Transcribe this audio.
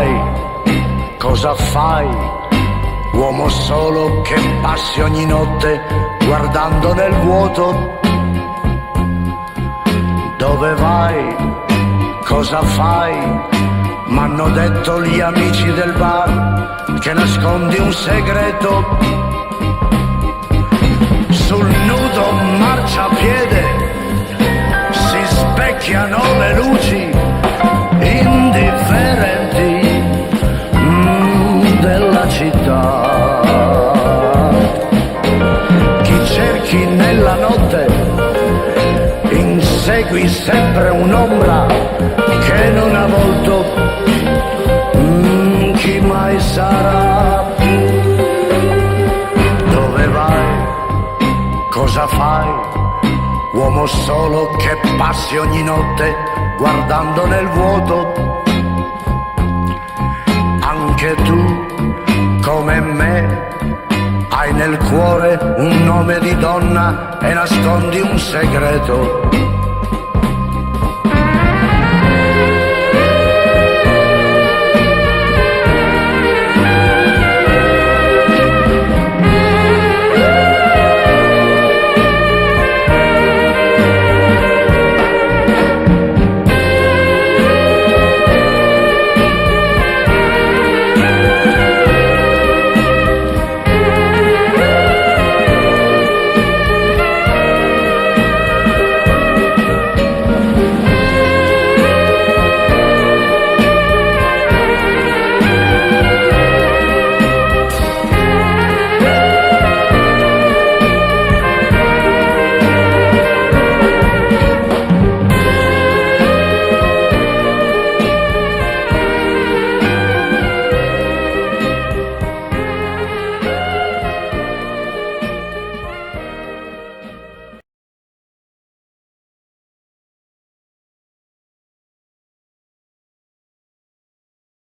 vai? Cosa fai? Uomo solo che passi ogni notte guardando nel vuoto. Dove vai? Cosa fai? M'hanno detto gli amici del bar che nascondi un segreto. Sul nudo marciapiede si specchiano le luci indifferenti della città. Chi cerchi nella notte insegui sempre un'ombra che non ha volto. Chi mai sarà? Dove vai? Cosa fai? Uomo solo che passi ogni notte guardando nel vuoto. Anche tu, come me, hai nel cuore un nome di donna e nascondi un segreto.